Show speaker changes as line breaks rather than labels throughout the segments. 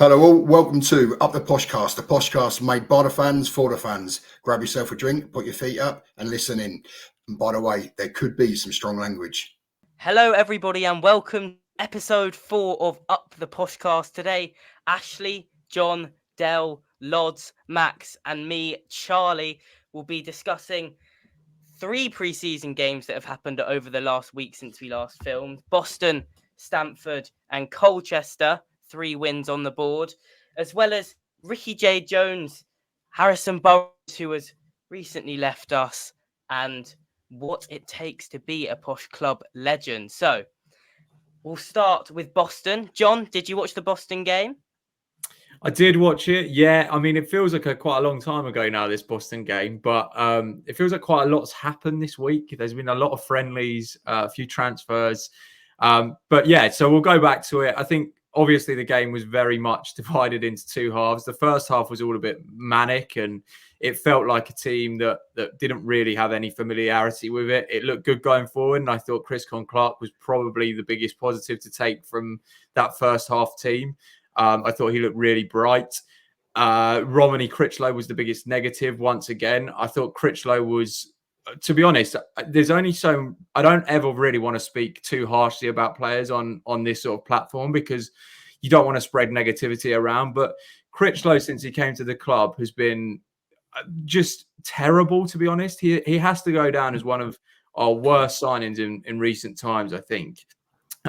Hello all, welcome to Up The Poshcast, the Poshcast made by the fans for the fans. Grab yourself a drink, put your feet up and listen in. And by the way, there could be some strong language.
Hello everybody and welcome to episode 4 of Up The Poshcast. Today, Ashley, John, Del, Lods, Max and me, Charlie, will be discussing 3 pre-season games that have happened over the last week since we last filmed. Boston, Stanford and Colchester, 3 wins on the board, as well as Ricky-Jade Jones, Harrison Burrows, who has recently left us, and what it takes to be a Posh Club legend. So, we'll start with Boston. John, did you watch the Boston game?
I did watch it. Yeah, I mean, it feels like quite a long time ago now, this Boston game, but it feels like quite a lot's happened this week. There's been a lot of friendlies, a few transfers. But yeah, so we'll go back to it. I think obviously the game was very much divided into 2 halves. The first half was all a bit manic and it felt like a team that didn't really have any familiarity with it. It looked good going forward, and I thought Chris Clark was probably the biggest positive to take from that first half team. I thought he looked really bright. Romany Critchlow was the biggest negative once again. I thought Critchlow was, to be honest, there's only so, I don't ever really want to speak too harshly about players on this sort of platform because you don't want to spread negativity around. But Critchlow, since he came to the club, has been just terrible, to be honest. He has to go down as one of our worst signings in recent times, I think.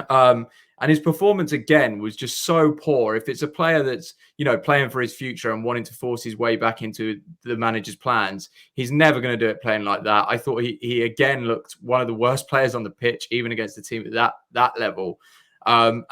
And his performance again was just so poor. If it's a player that's, playing for his future and wanting to force his way back into the manager's plans, he's never going to do it playing like that. I thought he again looked one of the worst players on the pitch, even against the team at that level. And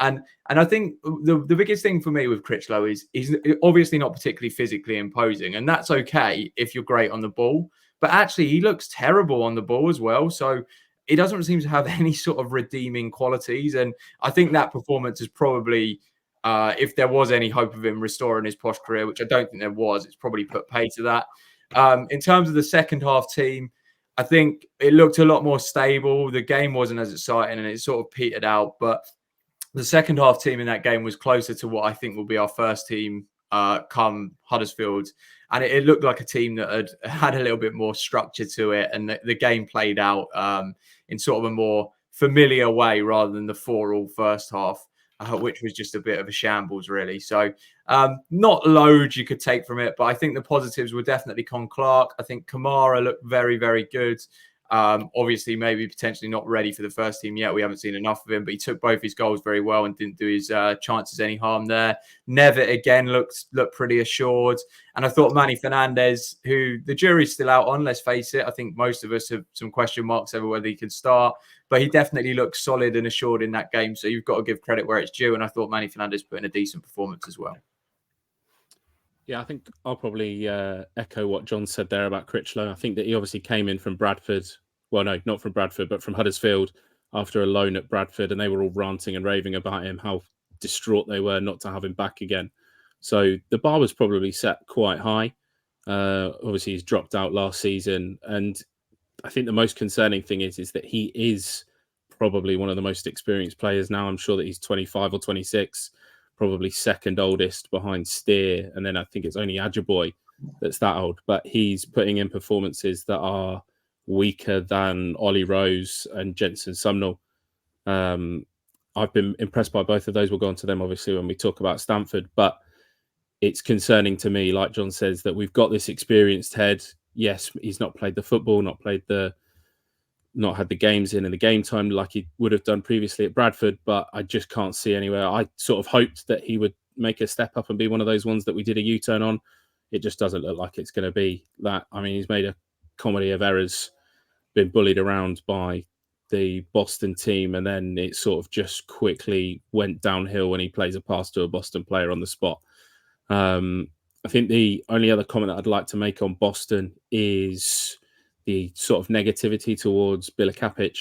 I think the biggest thing for me with Critchlow is he's obviously not particularly physically imposing, and that's okay if you're great on the ball. But actually, he looks terrible on the ball as well. So he doesn't seem to have any sort of redeeming qualities. And I think that performance is probably, if there was any hope of him restoring his Posh career, which I don't think there was, it's probably put pay to that. In terms of the second half team, I think it looked a lot more stable. The game wasn't as exciting and it sort of petered out. But the second half team in that game was closer to what I think will be our first team come Huddersfield. And it looked like a team that had a little bit more structure to it. And the game played out in sort of a more familiar way rather than the 4-4 first half, which was just a bit of a shambles, really. So not loads you could take from it. But I think the positives were definitely Clark. I think Kamara looked very, very good. Obviously, maybe potentially not ready for the first team yet. We haven't seen enough of him, but he took both his goals very well and didn't do his chances any harm there. Nevitt again looked pretty assured. And I thought Manny Fernandez, who the jury's still out on, let's face it. I think most of us have some question marks over whether he can start, but he definitely looked solid and assured in that game. So you've got to give credit where it's due. And I thought Manny Fernandez put in a decent performance as well.
Yeah, I think I'll probably echo what John said there about Critchlow. I think that he obviously came in from Bradford. Well, no, not from Bradford, but from Huddersfield after a loan at Bradford. And they were all ranting and raving about him, how distraught they were not to have him back again. So the bar was probably set quite high. Obviously, he's dropped out last season. And I think the most concerning thing is that he is probably one of the most experienced players now. I'm sure that he's 25 or 26. Probably second oldest behind Steer, and then I think it's only Ajiboy that's that old. But he's putting in performances that are weaker than Ollie Rose and Jensen Sumnall. I've been impressed by both of those. We'll go on to them, obviously, when we talk about Stanford. But it's concerning to me, like John says, that we've got this experienced head. Yes, he's not played the football, not had the games in the game time like he would have done previously at Bradford, but I just can't see anywhere. I sort of hoped that he would make a step up and be one of those ones that we did a U-turn on. It just doesn't look like it's going to be that. I mean, he's made a comedy of errors, been bullied around by the Boston team, and then it sort of just quickly went downhill when he plays a pass to a Boston player on the spot. I think the only other comment that I'd like to make on Boston is the sort of negativity towards Bilikapic.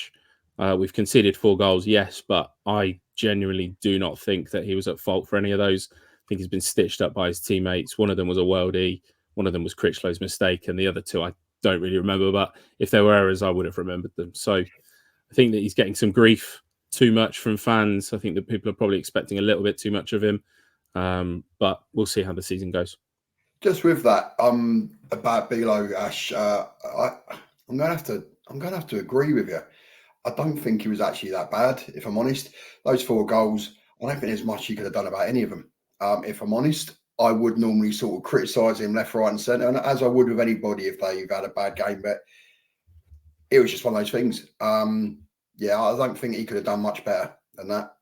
We've conceded 4 goals, yes, but I genuinely do not think that he was at fault for any of those. I think he's been stitched up by his teammates. One of them was a worldie, one of them was Critchlow's mistake, and the other 2 I don't really remember, but if there were errors, I would have remembered them. So I think that he's getting some grief too much from fans. I think that people are probably expecting a little bit too much of him. But we'll see how the season goes.
Just with that, about Bilo, Ash, I'm gonna have to agree with you. I don't think he was actually that bad, if I'm honest. Those 4 goals, I don't think there's much he could have done about any of them. If I'm honest, I would normally sort of criticise him left, right, and centre, and as I would with anybody if they've had a bad game. But it was just one of those things. Yeah, I don't think he could have done much better than that.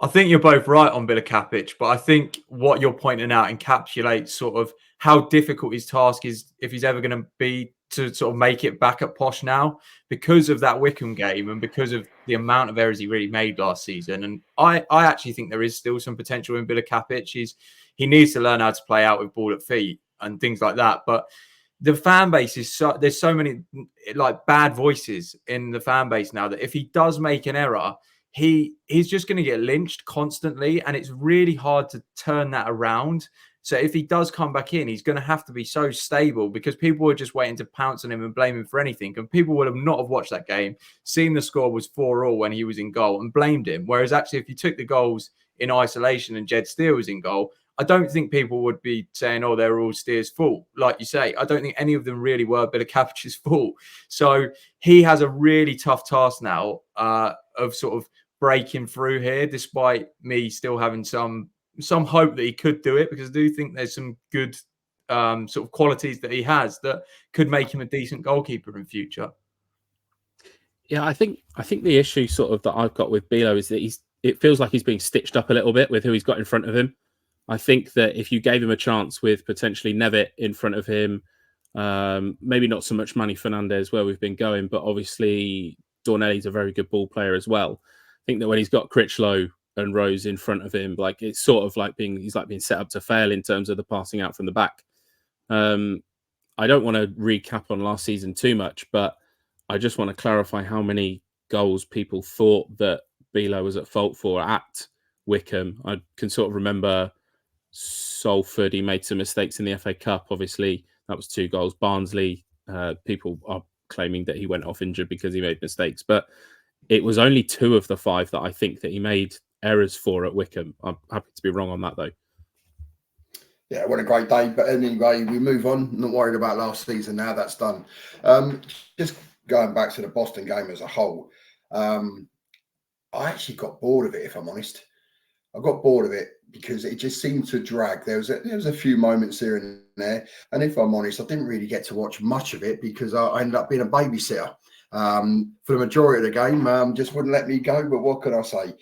I think you're both right on Bila Kapic, but I think what you're pointing out encapsulates sort of how difficult his task is if he's ever going to be to sort of make it back at Posh now because of that Wickham game and because of the amount of errors he really made last season. And I actually think there is still some potential in Bila Kapic. He needs to learn how to play out with ball at feet and things like that. But the fan base is there's so many like bad voices in the fan base now that if he does make an error, he's just going to get lynched constantly, and it's really hard to turn that around. So if he does come back in, he's going to have to be so stable because people are just waiting to pounce on him and blame him for anything. And people would have not have watched that game, seen the score was 4-4 when he was in goal and blamed him. Whereas actually, if you took the goals in isolation and Jed Steele was in goal, I don't think people would be saying, oh, they're all Steer's fault. Like you say, I don't think any of them really were Bila Kapic's fault. So he has a really tough task now of sort of breaking through here, despite me still having some hope that he could do it, because I do think there's some good sort of qualities that he has that could make him a decent goalkeeper in future.
Yeah, I think the issue sort of that I've got with Bilo is that it feels like he's being stitched up a little bit with who he's got in front of him. I think that if you gave him a chance with potentially Nevitt in front of him, maybe not so much Manny Fernandez where we've been going, but obviously Dornelli's a very good ball player as well. I think that when he's got Critchlow and Rose in front of him, like it's sort of like he's being set up to fail in terms of the passing out from the back. I don't want to recap on last season too much, but I just want to clarify how many goals people thought that Bilo was at fault for at Wickham. I can sort of remember Salford, he made some mistakes in the FA Cup. Obviously, that was 2 goals. Barnsley, people are claiming that he went off injured because he made mistakes, but it was only 2 of the 5 that I think that he made errors for at Wickham. I'm happy to be wrong on that, though.
Yeah, what a great day. But anyway, we move on. Not worried about last season now. That's done. Just going back to the Boston game as a whole, I actually got bored of it, if I'm honest. I got bored of it because it just seemed to drag. There was a few moments here and there. And if I'm honest, I didn't really get to watch much of it because I ended up being a babysitter for the majority of the game. Just wouldn't let me go. But what can I say?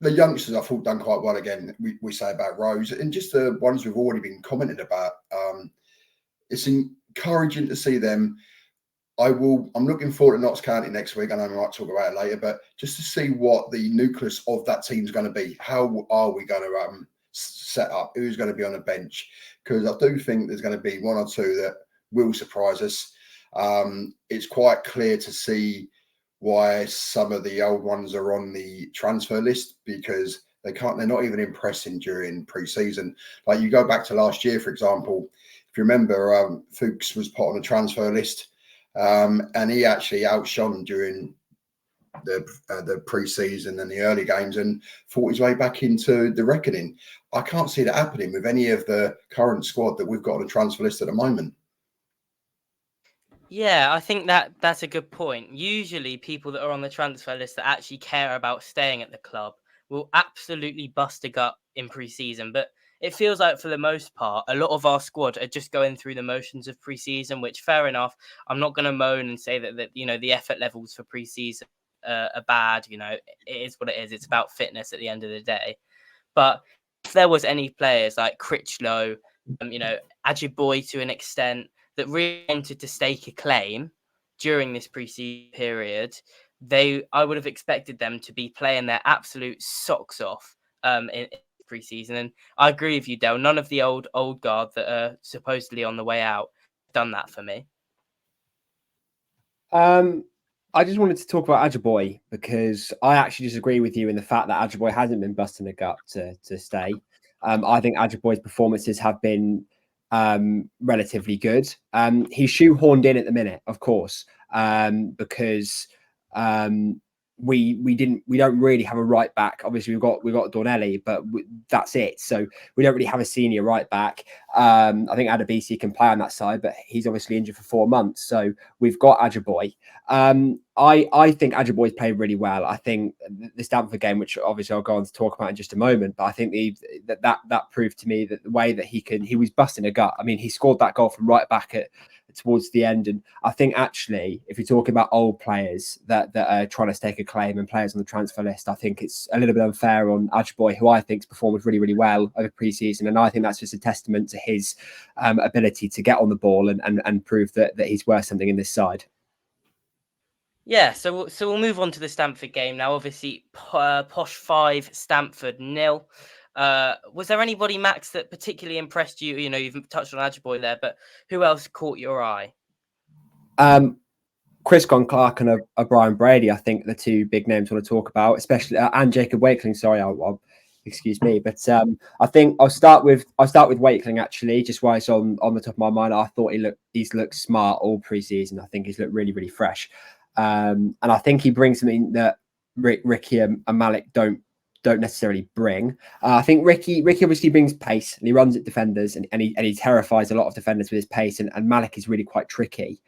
The youngsters I thought done quite well again. We say about Rose and just the ones we've already been commenting about. It's encouraging to see them. I'm looking forward to Notts County next week. I know we might talk about it later, but just to see what the nucleus of that team's going to be. How are we going to set up? Who's going to be on the bench? Because I do think there's going to be 1 or 2 that will surprise us. It's quite clear to see why some of the old ones are on the transfer list because they're not even impressing during pre-season. Like you go back to last year, for example, if you remember, Fuchs was put on the transfer list. And he actually outshone during the pre-season and the early games and fought his way back into the reckoning. I can't see that happening with any of the current squad that we've got on the transfer list at the moment.
Yeah, I think that's a good point. Usually people that are on the transfer list that actually care about staying at the club will absolutely bust a gut in pre-season, but it feels like for the most part, a lot of our squad are just going through the motions of pre-season, which fair enough. I'm not going to moan and say that the effort levels for pre-season are bad. It is what it is. It's about fitness at the end of the day. But if there was any players like Critchlow, Ajiboye to an extent that really wanted to stake a claim during this pre-season period, I would have expected them to be playing their absolute socks off in pre-season. And I agree with you, Del. None of the old guard that are supposedly on the way out done that for me.
I just wanted to talk about Ajiboye because I actually disagree with you in the fact that Ajiboye hasn't been busting a gut to stay. I think Ajiboye's performances have been relatively good. He's shoehorned in at the minute, of course, because we don't really have a right back. Obviously, we've got Dornelli, but that's it. So we don't really have a senior right back. I think Adebisi can play on that side, but he's obviously injured for 4 months. So we've got Ajiboye. I think Ajiboye's played really well. I think the Stanford game, which obviously I'll go on to talk about in just a moment, but I think that proved to me that the way that he was busting a gut. I mean, he scored that goal from right back towards the end. And I think actually, if you're talking about old players that are trying to stake a claim and players on the transfer list, I think it's a little bit unfair on Ajiboye, who I think's performed really, really well over pre-season. And I think that's just a testament to his ability to get on the ball and prove that he's worth something in this side.
Yeah, so we'll move on to the Stamford game now. Obviously, Posh 5, Stamford 0. Was there anybody, Max, that particularly impressed you? You know, you've touched on Ajiboye there, but who else caught your eye?
Chris Clark and Brian Brady, I think the two big names I want to talk about, especially and Jacob Wakeling. Sorry, I'll excuse me, but I think I'll start with Wakeling actually, just while it's on the top of my mind. I thought he's looked smart all pre-season. I think he's looked really, really fresh, and I think he brings something that Ricky and Malik don't necessarily bring. I think Ricky obviously brings pace and he runs at defenders and he terrifies a lot of defenders with his pace, and Malik is really quite tricky.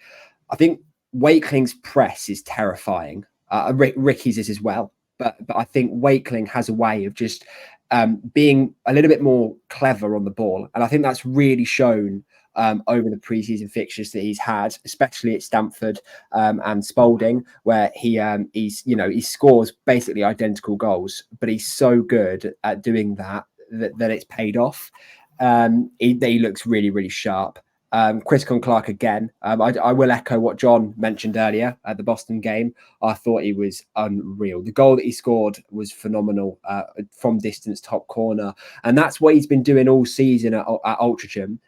I think Wakeling's press is terrifying. Ricky's is as well. But I think Wakeling has a way of just being a little bit more clever on the ball. And I think that's really shown over the preseason fixtures that he's had, especially at Stamford and Spalding, where he scores basically identical goals, but he's so good at doing that it's paid off. He looks really, really sharp. Chris Clark again. I will echo what John mentioned earlier at the Boston game. I thought he was unreal. The goal that he scored was phenomenal from distance, top corner, and that's what he's been doing all season at Altrincham.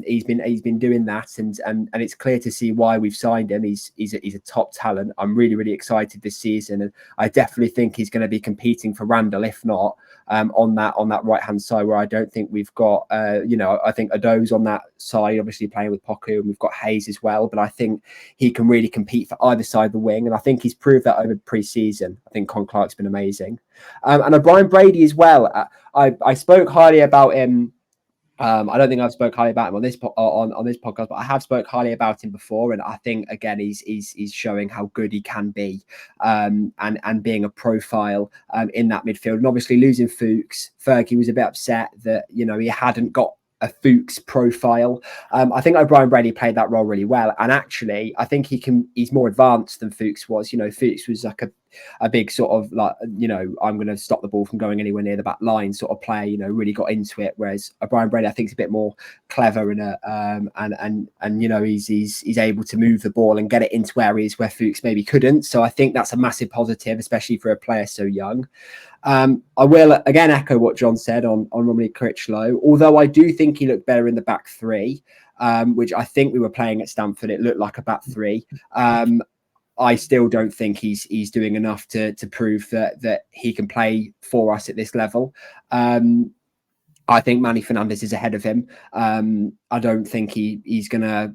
He's been doing that, and it's clear to see why we've signed him. He's a top talent. I'm really, really excited this season, and I definitely think he's going to be competing for Randall, if not on that right hand side, where I don't think we've got. I think Ado's on that side, obviously playing with Poku, and we've got Hayes as well. But I think he can really compete for either side of the wing, and I think he's proved that over pre-season. I think Con Clark's been amazing, and O'Brien Brady as well. I spoke highly about him. I don't think I've spoke highly about him on this podcast, but I have spoke highly about him before, and I think again he's showing how good he can be, and being a profile in that midfield. And obviously losing Fuchs, Fergie was a bit upset that he hadn't got a Fuchs profile. I think O'Brien Brady played that role really well, and actually I think he's more advanced than Fuchs was. Fuchs was like a big sort of like, I'm going to stop the ball from going anywhere near the back line sort of player, really got into it. Whereas O'Brien Brady, I think, is a bit more clever and he's able to move the ball and get it into areas where Fuchs maybe couldn't. So I think that's a massive positive, especially for a player so young. I will again echo what John said on Romelu Critchlow, although I do think he looked better in the back three, which I think we were playing at Stamford. It looked like a back three. I still don't think he's doing enough to prove that he can play for us at this level. I think Manny Fernandez is ahead of him. I don't think he's going to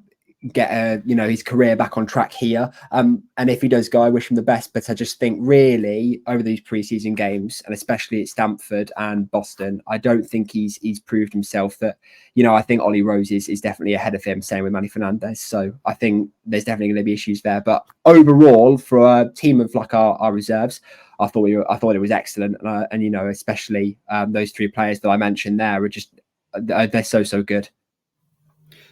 get his career back on track here. And if he does go, I wish him the best. But I just think really over these preseason games, and especially at Stamford and Boston, I don't think he's proved himself that, I think Ollie Rose is definitely ahead of him, same with Manny Fernandez. So I think there's definitely going to be issues there. But overall, for a team of like our reserves, I thought it was excellent. And especially those three players that I mentioned there are just, they're so good.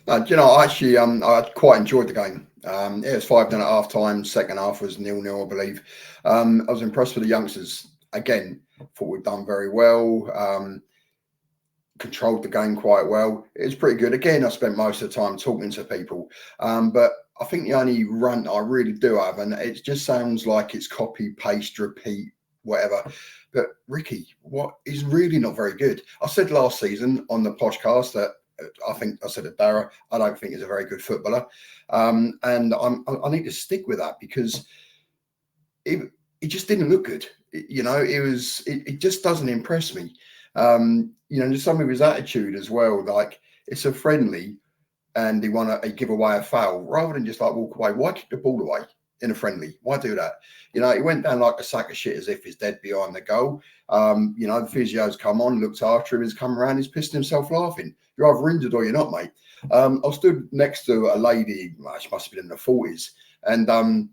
Actually, I quite enjoyed the game. It was 5-0 at half time. Second half was 0-0, I believe. I was impressed with the youngsters. Again, thought we'd done very well. Controlled the game quite well. It was pretty good. Again, I spent most of the time talking to people. But I think the only rant I really do have, and it just sounds like it's copy, paste, repeat, whatever. But Ricky, what is really not very good. I said last season on the podcast that I think I said it, Dara, I don't think he's a very good footballer. And I need to stick with that because it just didn't look good. It just doesn't impress me. Just some of his attitude as well, like it's a friendly and they want to give away a foul rather than just like walk away. Why kick the ball away? in a friendly. Why do that? You know, he went down like a sack of shit as if he's dead behind the goal. You know, the physio's come on, looked after him, he's come around, he's pissed himself laughing. You're either injured or you're not, mate. I stood next to a lady, well, she must have been in the 40s, and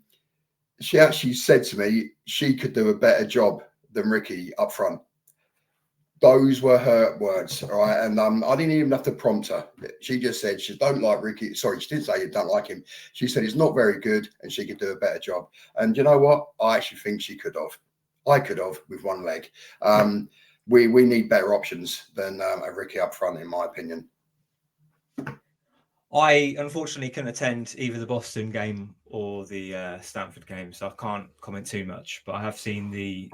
she actually said to me she could do a better job than Ricky up front. Those were her words, all right? And I didn't even have to prompt her. She just said she don't like Ricky. Sorry, she didn't say you don't like him. She said he's not very good and she could do a better job. And you know what? I actually think she could have. I could have with one leg. We need better options than a Ricky up front, in my opinion.
I unfortunately couldn't attend either the Boston game or the Stanford game, so I can't comment too much. But I have seen the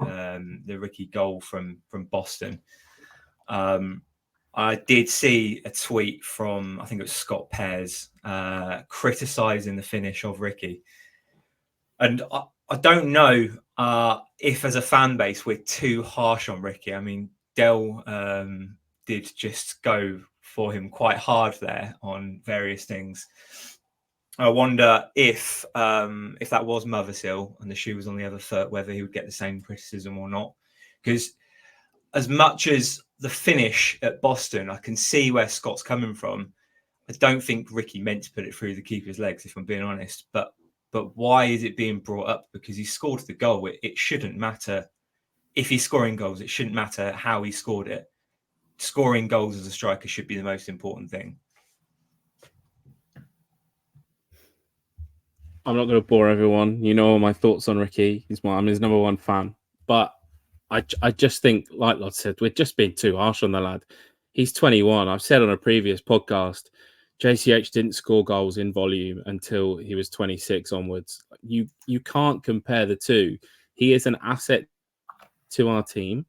Ricky goal from Boston. I did see a tweet from, I think it was Scott Pears, criticising the finish of Ricky. And I don't know if as a fan base we're too harsh on Ricky. I mean, Dell did just go for him quite hard there on various things. I wonder if that was Mothersill and the shoe was on the other foot, whether he would get the same criticism or not. Because as much as the finish at Boston, I can see where Scott's coming from. I don't think Ricky meant to put it through the keeper's legs, if I'm being honest. But why is it being brought up? Because he scored the goal. It shouldn't matter. If he's scoring goals, it shouldn't matter how he scored it. Scoring goals as a striker should be the most important thing.
I'm not going to bore everyone. You know my thoughts on Ricky. I'm his number one fan. But I just think, like Lod said, we're just being too harsh on the lad. He's 21. I've said on a previous podcast, JCH didn't score goals in volume until he was 26 onwards. You can't compare the two. He is an asset to our team.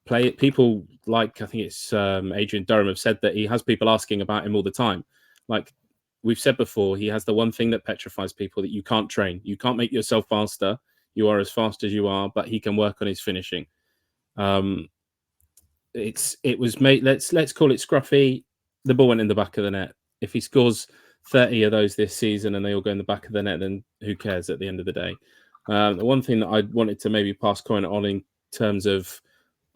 People like, I think it's Adrian Durham have said that he has people asking about him all the time. Like we've said before, he has the one thing that petrifies people, that you can't train. You can't make yourself faster. You are as fast as you are, but he can work on his finishing. It was made. Let's call it scruffy. The ball went in the back of the net. If he scores 30 of those this season and they all go in the back of the net, then who cares at the end of the day? The one thing that I wanted to maybe pass comment on in terms of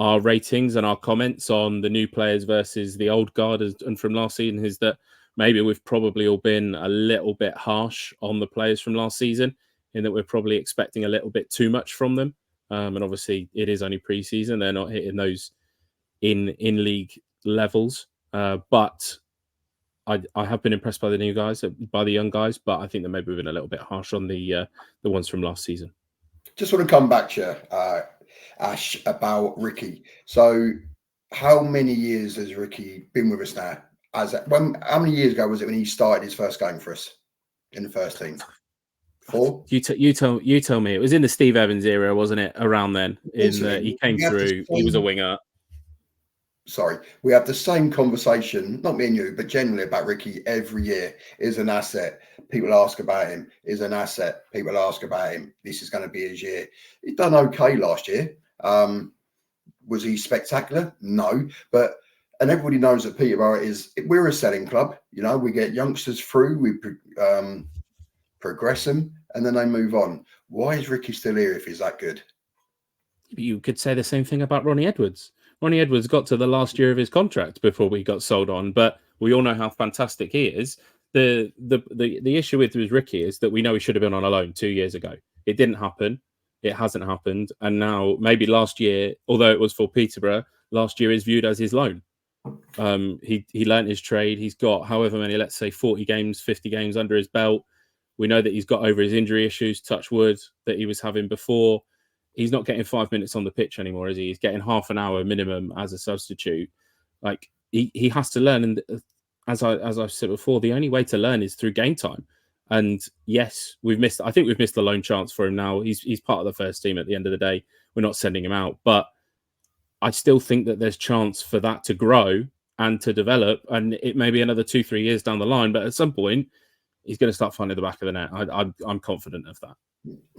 our ratings and our comments on the new players versus the old guard and from last season is that maybe we've probably all been a little bit harsh on the players from last season, in that we're probably expecting a little bit too much from them. And obviously it is only pre-season. They're not hitting those in league levels. But I have been impressed by the new guys, by the young guys, but I think that maybe we've been a little bit harsh on the ones from last season.
Just want to come back to you, Ash, about Ricky. So how many years has Ricky been with us now? How many years ago was it when he started his first game for us in the first team? 4?
You tell me. It was in the Steve Evans era, wasn't it? Around then, he came through. He was a winger.
Sorry, we have the same conversation, not me and you, but generally about Ricky every year. Is an asset. People ask about him. Is an asset. People ask about him. This is going to be his year. He done okay last year. Was he spectacular? No, and everybody knows that Peterborough we're a selling club. You know, we get youngsters through, we progress them, and then they move on. Why is Ricky still here if he's that good?
You could say the same thing about Ronnie Edwards. Ronnie Edwards got to the last year of his contract before we got sold on, but we all know how fantastic he is. The issue with Ricky is that we know he should have been on a loan 2 years ago. It didn't happen. It hasn't happened. And now maybe last year, although it was for Peterborough, last year is viewed as his loan. He learnt his trade. He's got however many, let's say 40 games, 50 games under his belt. We know that he's got over his injury issues, touch wood, that he was having before. He's not getting 5 minutes on the pitch anymore, is he? He's getting half an hour minimum as a substitute. Like he has to learn. And as I've said before, the only way to learn is through game time. And yes, I think we've missed the loan chance for him now. He's part of the first team at the end of the day. We're not sending him out. But I still think that there's chance for that to grow and to develop. And it may be another 2-3 years down the line. But at some point, he's going to start finding the back of the net. I'm confident of that.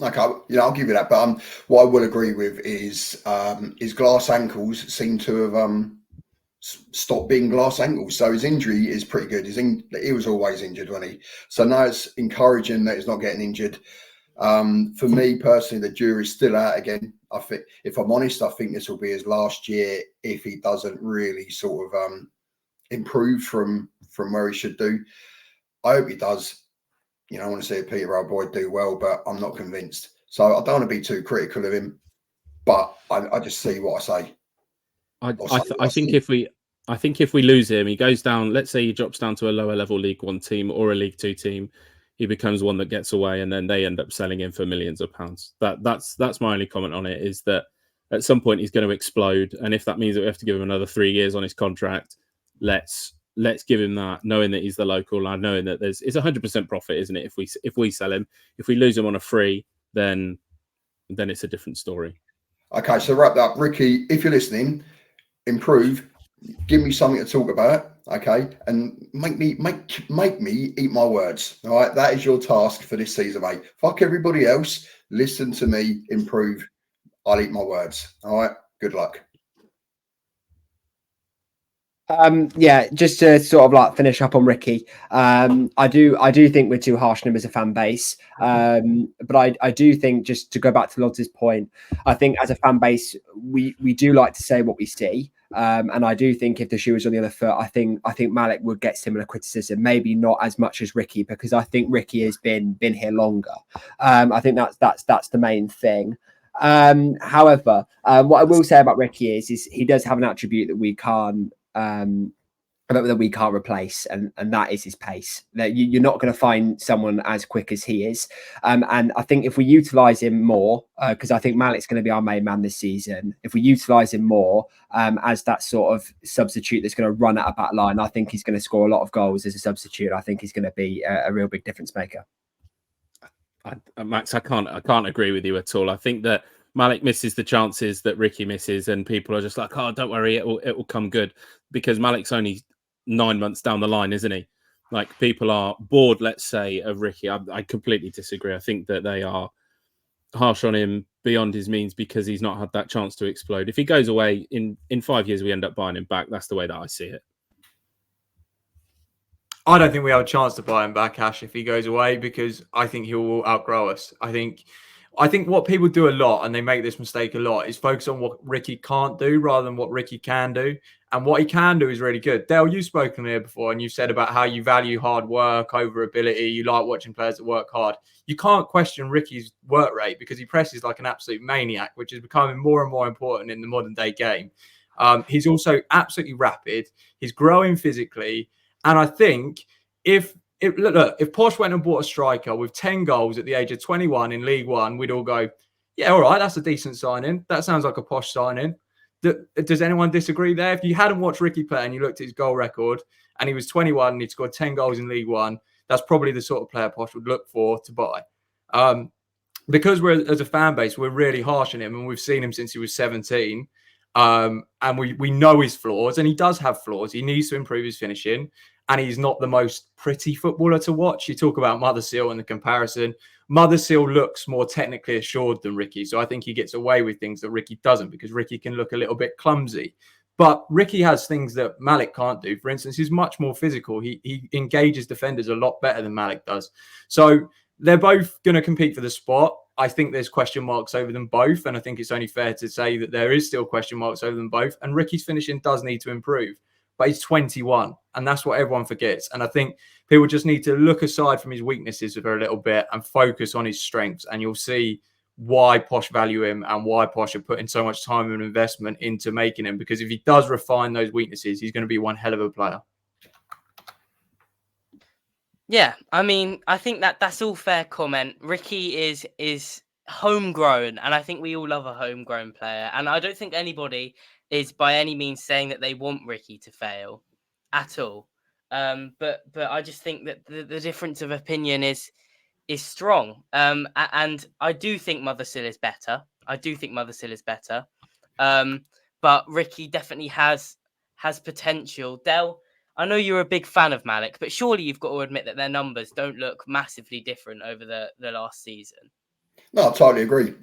Okay, I'll give you that. But what I will agree with is his glass ankles seem to have stopped being glass ankles. So his injury is pretty good. He was always injured, wasn't he? So now it's encouraging that he's not getting injured. For me personally, the jury's still out again. I think, if I'm honest, I think this will be his last year if he doesn't really sort of improve from where he should do. I hope he does. I want to see a Peterborough boy do well, but I'm not convinced. So I don't want to be too critical of him, but I just see what I say.
I think if we lose him, he goes down. Let's say he drops down to a lower level League One team or a League Two team. He becomes one that gets away, and then they end up selling him for millions of pounds. That's my only comment on it, is that at some point he's going to explode, and if that means that we have to give him another 3 years on his contract, let's give him that, knowing that he's the local, and knowing that it's 100% profit, isn't it? If we sell him, if we lose him on a free, then it's a different story.
Okay, so wrap that up, Ricky. If you're listening, improve. Give me something to talk about, okay, and make me eat my words. All right, that is your task for this season, mate. Fuck everybody else. Listen to me. Improve. I'll eat my words. All right. Good luck.
Just to sort of like finish up on Ricky, I do think we're too harsh on him as a fan base, but I do think, just to go back to Lods' point, I think as a fan base we do like to say what we see, and I do think if the shoe was on the other foot, I think Malik would get similar criticism, maybe not as much as Ricky, because I think Ricky has been here longer. I think that's the main thing. However, what I will say about Ricky is he does have an attribute that we can't replace, and that is his pace. That you're not going to find someone as quick as he is, and I think if we utilize him more, because I think Malik's going to be our main man this season, if we utilize him more as that sort of substitute that's going to run at a back line, I think he's going to score a lot of goals as a substitute. I think he's going to be a real big difference maker.
Max, I can't agree with you at all. I think that Malik misses the chances that Ricky misses, and people are just like, "Oh, don't worry, it will come good," because Malik's only 9 months down the line, isn't he? Like, people are bored, let's say, of Ricky. I completely disagree. I think that they are harsh on him beyond his means because he's not had that chance to explode. If he goes away in 5 years, we end up buying him back. That's the way that I see it.
I don't think we have a chance to buy him back, Ash, if he goes away, because I think he will outgrow us. I think what people do a lot, and they make this mistake a lot, is focus on what Ricky can't do rather than what Ricky can do. And what he can do is really good. Dale, you've spoken here before, and you said about how you value hard work over ability. You like watching players that work hard. You can't question Ricky's work rate because he presses like an absolute maniac, which is becoming more and more important in the modern day game. He's also absolutely rapid. He's growing physically. And I think if Posh went and bought a striker with 10 goals at the age of 21 in League One, we'd all go, yeah, all right, that's a decent signing. That sounds like a Posh signing. Does anyone disagree there? If you hadn't watched Ricky play and you looked at his goal record and he was 21 and he'd scored 10 goals in League One, that's probably the sort of player Posh would look for to buy. Because as a fan base, we're really harsh on him, and we've seen him since he was 17. And we know his flaws, and he does have flaws. He needs to improve his finishing, and he's not the most pretty footballer to watch. You talk about Mothersill and the comparison. Mothersill looks more technically assured than Ricky, so I think he gets away with things that Ricky doesn't, because Ricky can look a little bit clumsy. But Ricky has things that Malik can't do. For instance, he's much more physical. He engages defenders a lot better than Malik does. So they're both going to compete for the spot. I think there's question marks over them both, and I think it's only fair to say that there is still question marks over them both. And Ricky's finishing does need to improve, but he's 21, and that's what everyone forgets. And I think people just need to look aside from his weaknesses for a little bit and focus on his strengths, and you'll see why Posh value him and why Posh are putting so much time and investment into making him. Because if he does refine those weaknesses, he's going to be one hell of a player.
Yeah, I mean, I think that's all fair comment. Ricky is homegrown, and I think we all love a homegrown player. And I don't think anybody is by any means saying that they want Ricky to fail at all. But I just think that the difference of opinion is strong. And I do think Mothersill is better. But Ricky definitely has potential. Del, I know you're a big fan of Malik, but surely you've got to admit that their numbers don't look massively different over the last season.
No, I totally agree.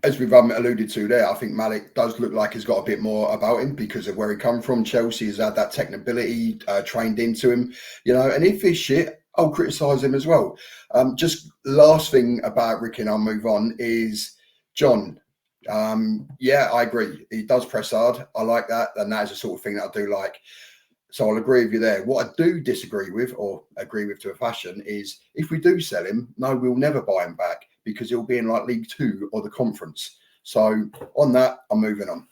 As we've alluded to there, I think Malik does look like he's got a bit more about him because of where he come from. Chelsea has had that technicability trained into him, and if he's shit, I'll criticise him as well. Just last thing about Ricky, and I'll move on, is John. Yeah, I agree. He does press hard. I like that. And that is the sort of thing that I do like. So I'll agree with you there. What I do disagree with, or agree with to a fashion, is if we do sell him, no, we'll never buy him back because he'll be in like League Two or the Conference. So on that, I'm moving on.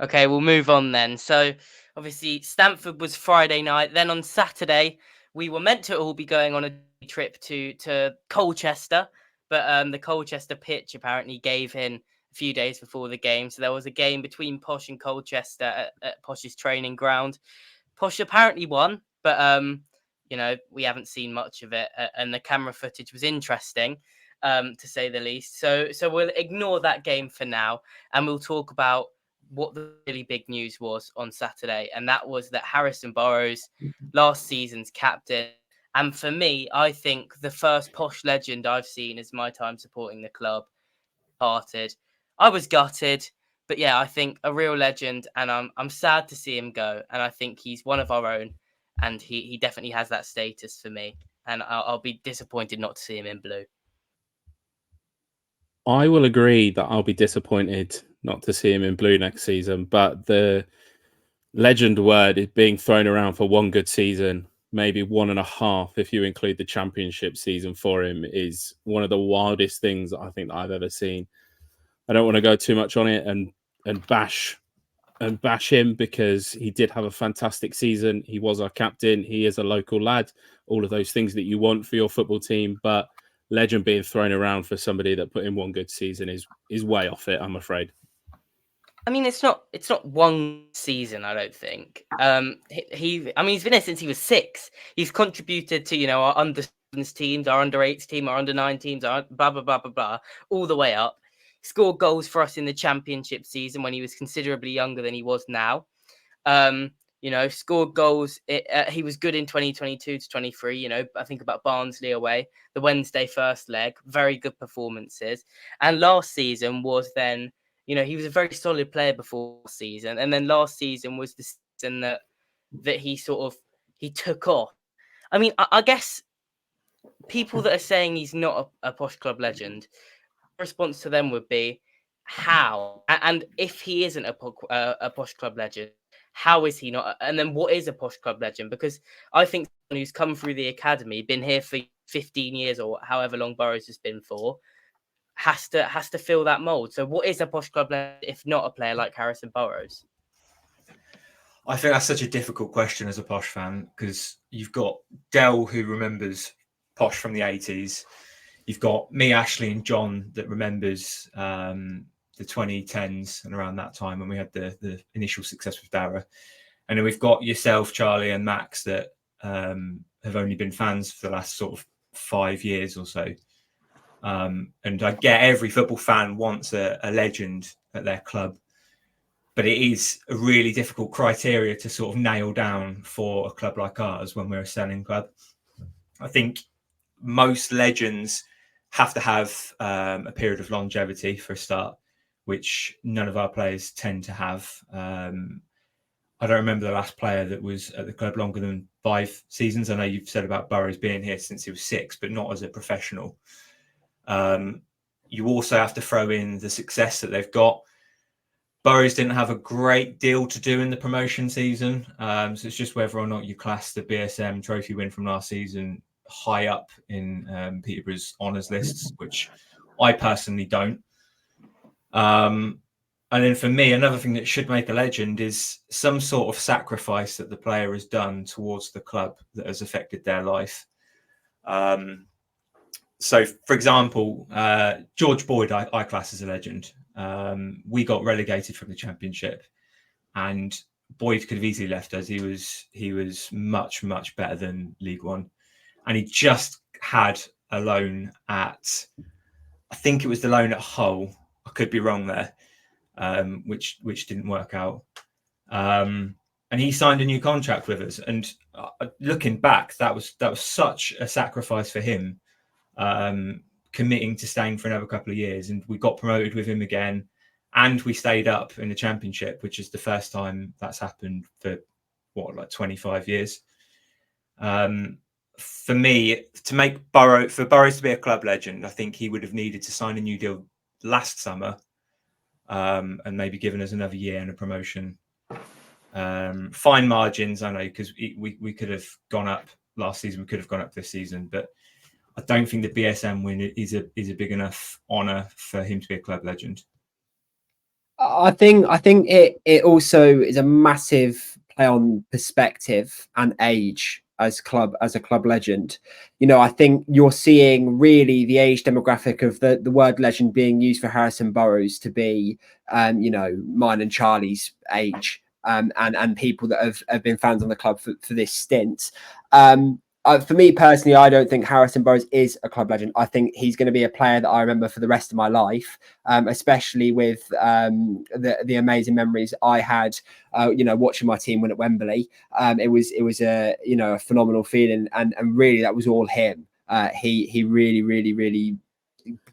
Okay, we'll move on then. So obviously Stanford was Friday night. Then on Saturday, we were meant to all be going on a trip to Colchester, but the Colchester pitch apparently gave in a few days before the game. So there was a game between Posh and Colchester at Posh's training ground. Posh apparently won, but you know, we haven't seen much of it, and the camera footage was interesting, to say the least. So we'll ignore that game for now, and we'll talk about what the really big news was on Saturday, and that was that Harrison Burrows, last season's captain, and for me, I think the first Posh legend I've seen is my time supporting the club, parted. I was gutted, but yeah, I think a real legend, and I'm sad to see him go, and I think he's one of our own, and he definitely has that status for me, and I'll be disappointed not to see him in blue.
I will agree that I'll be disappointed not to see him in blue next season, but the legend word is being thrown around for one good season, maybe 1.5 if you include the championship season for him, is one of the wildest things I think that I've ever seen. I don't want to go too much on it and bash him, because he did have a fantastic season. He was our captain. He is a local lad. All of those things that you want for your football team, but legend being thrown around for somebody that put in one good season is way off it, I'm afraid.
I mean, it's not one season, I don't think. I mean, he's been there since he was 6. He's contributed to, you know, our under 7s teams, our under 8s team, our under 9 teams, our blah blah blah blah blah, all the way up. Scored goals for us in the championship season when he was considerably younger than he was now. You know, scored goals. He was good in 2022 to 23. You know, I think about Barnsley away, the Wednesday first leg, very good performances. And last season was then, you know, he was a very solid player before season, and then last season was the season that he took off. I mean, I guess people that are saying he's not a Posh Club legend, response to them would be how, and if he isn't a Posh Club legend, how is he not? And then what is a Posh Club legend? Because I think someone who's come through the academy, been here for 15 years or however long Burrows has been for, has to fill that mold. So what is a Posh Club legend if not a player like Harrison Burrows?
I think that's such a difficult question as a Posh fan, because you've got Dell, who remembers Posh from the 80s. You've got me, Ashley, and John that remembers the 2010s and around that time when we had the initial success with Dara. And then we've got yourself, Charlie, and Max that have only been fans for the last sort of 5 years or so. And I get every football fan wants a legend at their club, but it is a really difficult criteria to sort of nail down for a club like ours when we're a selling club. I think most legends have to have a period of longevity for a start, which none of our players tend to have. I don't remember the last player that was at the club longer than 5 seasons. I know you've said about Burrows being here since he was 6, but not as a professional. You also have to throw in the success that they've got. Burrows didn't have a great deal to do in the promotion season. So it's just whether or not you class the BSM trophy win from last season high up in Peterborough's honours lists, which I personally don't. And then for me, another thing that should make a legend is some sort of sacrifice that the player has done towards the club that has affected their life. So, for example, George Boyd, I class as a legend. We got relegated from the Championship, and Boyd could have easily left us. He was much, much better than League One. And he just had a loan at, I think it was the loan at Hull. I could be wrong there, which didn't work out. And he signed a new contract with us. And looking back, that was such a sacrifice for him, committing to staying for another couple of years. And we got promoted with him again, and we stayed up in the Championship, which is the first time that's happened for 25 years. For me, to make Burrows to be a club legend, I think he would have needed to sign a new deal last summer, and maybe given us another year and a promotion. Fine margins, I know, because we could have gone up last season, we could have gone up this season, but I don't think the BSM win is a big enough honour for him to be a club legend.
I think it also is a massive play on perspective and age as a club legend. You know, I think you're seeing really the age demographic of the word legend being used for Harrison Burrows to be, you know, mine and Charlie's age, and people that have been fans on the club for this stint. For me personally, I don't think Harrison Burrows is a club legend. I think he's going to be a player that I remember for the rest of my life, especially with the amazing memories I had, you know, watching my team win at Wembley. It was a, you know, a phenomenal feeling, and really that was all him. He really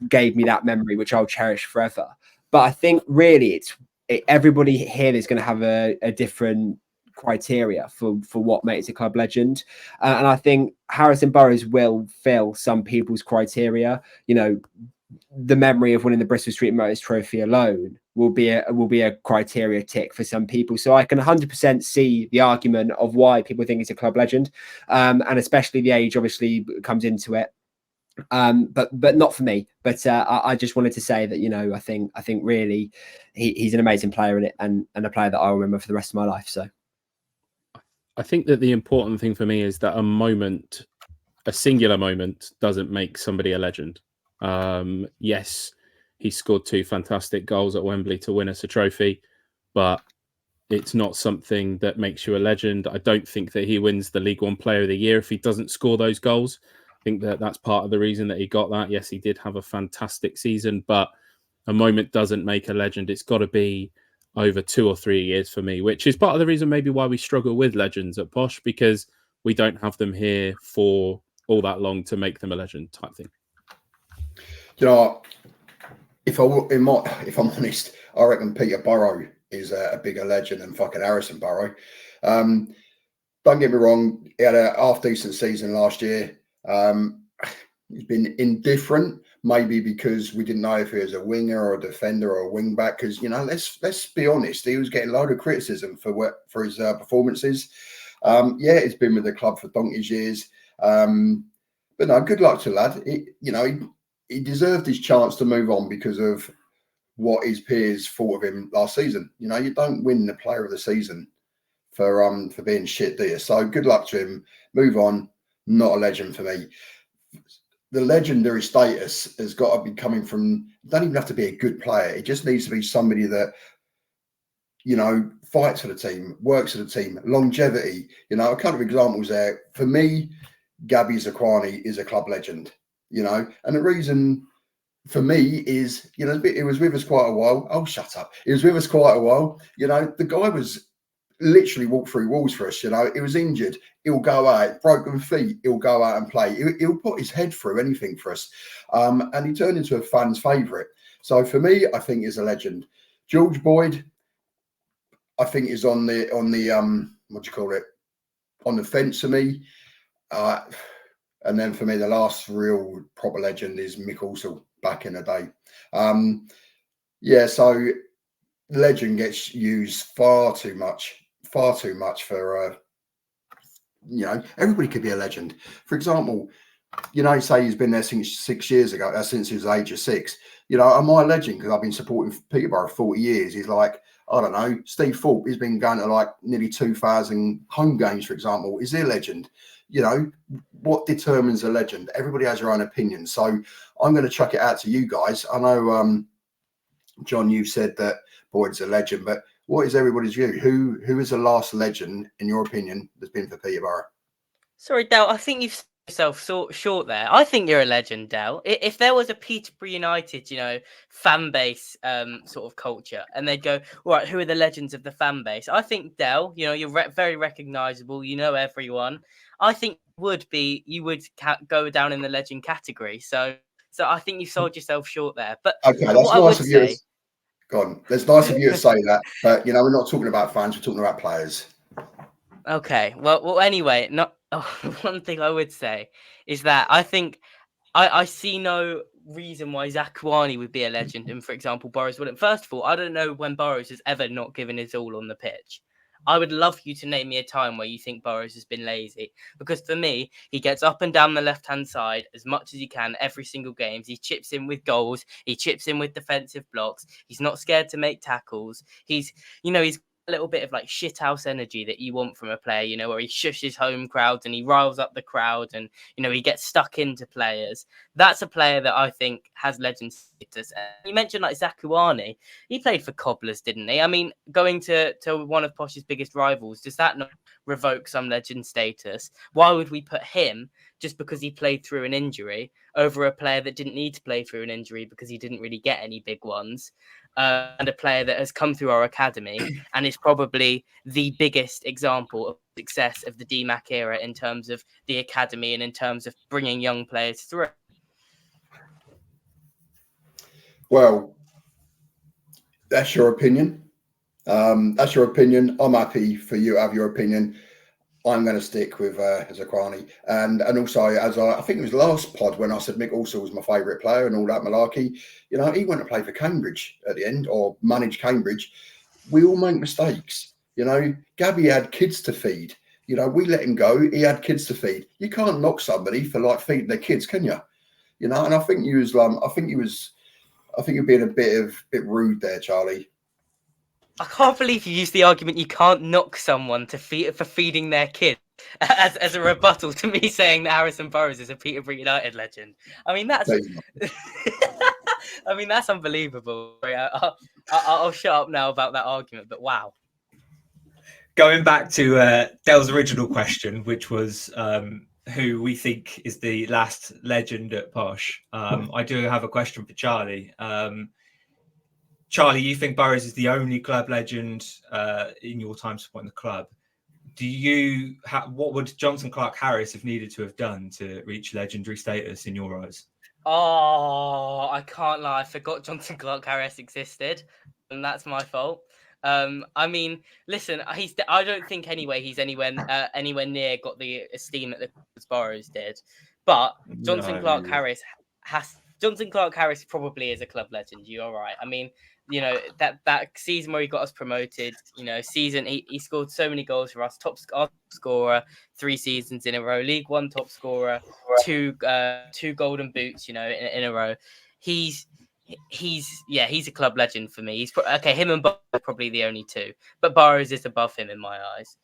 gave me that memory, which I'll cherish forever. But I think really everybody here is going to have a different criteria for what makes a club legend, and I think Harrison Burrows will fill some people's criteria. You know, the memory of winning the Bristol Street Motors Trophy alone will be a criteria tick for some people. So I can 100% see the argument of why people think he's a club legend, and especially the age obviously comes into it. But not for me. But I just wanted to say that, you know, I think really he's an amazing player in it, and a player that I'll remember for the rest of my life. So
I think that the important thing for me is that a singular moment doesn't make somebody a legend. Yes, he scored 2 fantastic goals at Wembley to win us a trophy, but it's not something that makes you a legend. I don't think that he wins the League One Player of the Year if he doesn't score those goals. I think that that's part of the reason that he got that. Yes, he did have a fantastic season, but a moment doesn't make a legend. It's got to be over 2 or 3 years for me, which is part of the reason maybe why we struggle with legends at Posh, because we don't have them here for all that long to make them a legend type thing.
You know, if I'm honest, I reckon Peterborough is a bigger legend than fucking Harrison Burrow. Don't get me wrong, he had a half-decent season last year. He's been indifferent, maybe because we didn't know if he was a winger or a defender or a wing back. Because, you know, let's be honest, he was getting a load of criticism for his performances. Yeah, he's been with the club for donkey's years. But no, good luck to the lad. He deserved his chance to move on because of what his peers thought of him last season. You know, you don't win the player of the season for being shit, do you? So good luck to him. Move on. Not a legend for me. The legendary status has got to be coming from, don't even have to be a good player. It just needs to be somebody that, you know, fights for the team, works for the team, longevity. You know, a couple of examples there. For me, Gabby Zakwani is a club legend, you know, and the reason for me is, you know, it was with us quite a while. Oh, shut up. He was with us quite a while. You know, the guy was literally walked through walls for us. You know, he was injured. He'll go out, broken feet. He'll go out and play. He'll put his head through anything for us. And he turned into a fan's favourite. So for me, I think he's a legend. George Boyd, I think is on the what do you call it? On the fence for me. And then for me, the last real proper legend is Mick Allsall back in the day. Yeah, so legend gets used far too much for, you know, everybody could be a legend. For example, you know, say he's been there since 6 years ago, since he was the age of 6. You know, am I a legend because I've been supporting Peterborough for 40 years? He's like, I don't know, Steve Thorpe, he's been going to like nearly 2,000 home games, for example. Is he a legend? You know, what determines a legend? Everybody has their own opinion. So I'm going to chuck it out to you guys. I know, John, you said that Boyd's a legend, but what is everybody's view? Who is the last legend, in your opinion, that's been for Peterborough?
Sorry, Del, I think you've yourself short there. I think you're a legend, Del. If there was a Peterborough United, you know, fan base sort of culture, and they'd go, all right, who are the legends of the fan base? I think, Del, you know, you're very recognisable. You know everyone. I think you would go down in the legend category. So I think you sold yourself short there. But
okay, that's
what
nice of you.
say...
Go on. That's nice of you to say that. But, you know, we're not talking about fans. We're talking about players.
Okay. Well. Anyway, Oh, one thing I would say is that I think I see no reason why Zakuani would be a legend and, for example, Burrows wouldn't. First of all, I don't know when Burrows has ever not given his all on the pitch. I would love you to name me a time where you think Burrows has been lazy. Because for me, he gets up and down the left-hand side as much as he can every single game. He chips in with goals. He chips in with defensive blocks. He's not scared to make tackles. He's a little bit of like shithouse energy that you want from a player, where he shushes home crowds and he riles up the crowd and, he gets stuck into players. That's a player that I think has legend status. You mentioned like Zakuani. He played for Cobblers, didn't he? I mean, going to one of Posh's biggest rivals, does that not revoke some legend status? Why would we put him, just because he played through an injury, over a player that didn't need to play through an injury because he didn't really get any big ones? And a player that has come through our academy and is probably the biggest example of success of the DMAC era in terms of the academy and in terms of bringing young players through.
Well, that's your opinion. That's your opinion. I'm happy for you to have your opinion. I'm going to stick with Zakuani. And also, as I think it was last pod when I said Mick Allsall was my favourite player and all that malarkey, he went to play for Cambridge at the end, or managed Cambridge. We all make mistakes. Gabby had kids to feed. We let him go. He had kids to feed. You can't knock somebody for like feeding their kids, can you? And I think you was I think you're being a bit rude there, Charlie.
I can't believe you used the argument you can't knock someone for feeding their kid as a rebuttal to me saying that Harrison Burrows is a Peterborough United legend. I mean, that's that's unbelievable. I'll shut up now about that argument, but wow.
Going back to Dell's original question, which was who we think is the last legend at Posh, I do have a question for Charlie. Charlie, you think Burrows is the only club legend in your time supporting the club? What would Jonson Clarke-Harris have needed to have done to reach legendary status in your eyes?
Oh, I can't lie. I forgot Jonson Clarke-Harris existed, and that's my fault. I mean, listen, I don't think anyway he's anywhere near got the esteem that the Burrows did, but Jonson Clarke-Harris Jonson Clarke-Harris probably is a club legend. You're right. I mean, that season where he got us promoted, season he scored so many goals for us, top scorer 3 seasons in a row, League One top scorer, two golden boots, in a row. He's a club legend for me. He's him and Burrows are probably the only two, but Burrows is above him in my eyes.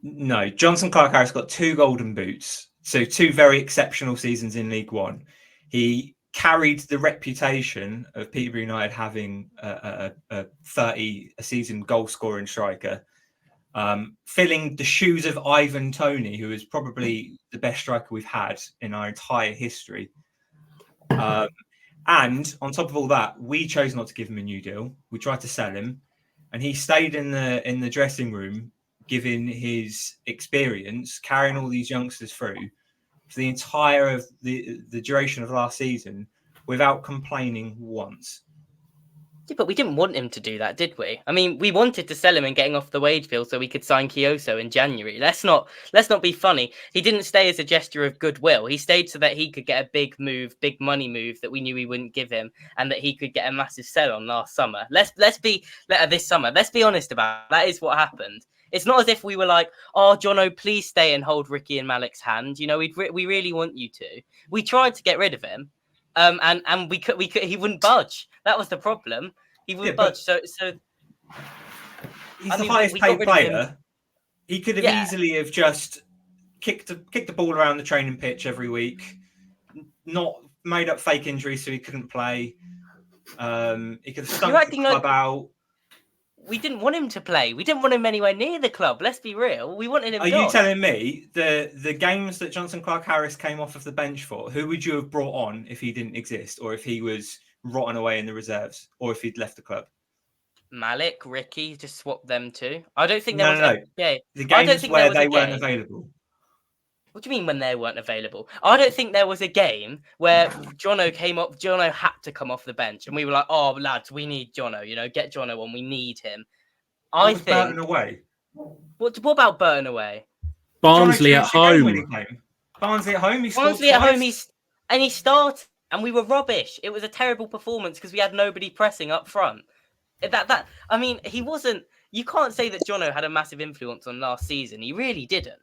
No, Jonson Clarke-Harris got 2 golden boots, so 2 very exceptional seasons in League One. He carried the reputation of Peterborough United having a 30 a season goal scoring striker, filling the shoes of Ivan Toney, who is probably the best striker we've had in our entire history. And on top of all that, we chose not to give him a new deal. We tried to sell him, and he stayed in the dressing room, giving his experience, carrying all these youngsters through for the entire of the duration of last season without complaining once.
Yeah, but we didn't want him to do that, did we? I mean, we wanted to sell him and get him off the wage bill so we could sign Kyoso in January. Let's not be funny. He didn't stay as a gesture of goodwill. He stayed so that he could get a big money move that we knew we wouldn't give him, and that he could get a massive sell on last summer. This summer. Let's be honest about it. That is what happened. It's not as if we were like, "Oh, Jono, please stay and hold Ricky and Malik's hand." We really want you to. We tried to get rid of him, and we could. He wouldn't budge. That was the problem. He wouldn't budge. So
he's the highest paid player. He could have easily have just kicked the ball around the training pitch every week, not made up fake injuries so he couldn't play. He could have stunk the club out.
We didn't want him to play. We didn't want him anywhere near the club. Let's be real. We wanted him.
Are you telling me the games that Jonson Clarke-Harris came off of the bench for, who would you have brought on if he didn't exist, or if he was rotting away in the reserves, or if he'd left the club?
Malik, Ricky, just swap them too. I don't think
The games where they weren't available.
What do you mean when they weren't available? I don't think there was a game where Jono came up. Jono had to come off the bench, and we were like, "Oh, lads, we need Jono. Get Jono on. We need him." I think.
Burton away.
What about Burton away?
Barnsley at home.
Barnsley at home. He scored
Barnsley at home.
twice.
He started, and we were rubbish. It was a terrible performance because we had nobody pressing up front. I mean, he wasn't. You can't say that Jono had a massive influence on last season. He really didn't.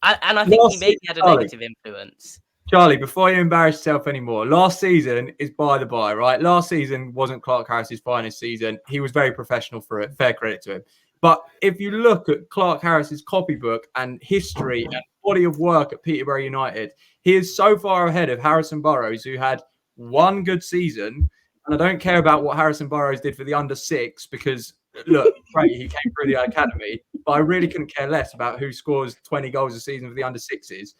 And I think he maybe had a negative influence.
Charlie, before you embarrass yourself anymore, last season is by the by, right? Last season wasn't Clark Harris's finest season. He was very professional for it. Fair credit to him. But if you look at Clark Harris's copybook and history and body of work at Peterborough United, he is so far ahead of Harrison Burrows, who had one good season. And I don't care about what Harrison Burrows did for the under-6 because, look, great, he came through the academy. But I really couldn't care less about who scores 20 goals a season for the under-6s.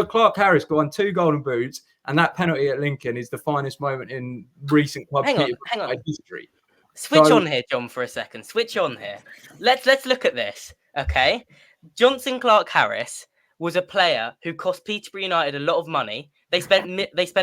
Clark Harris won 2 golden boots, and that penalty at Lincoln is the finest moment in recent club
Hang on.
history.
Switch on here, John, for a second. Switch on here. Let's look at this. Okay, Johnson Clark Harris was a player who cost Peterborough United a lot of money. They spent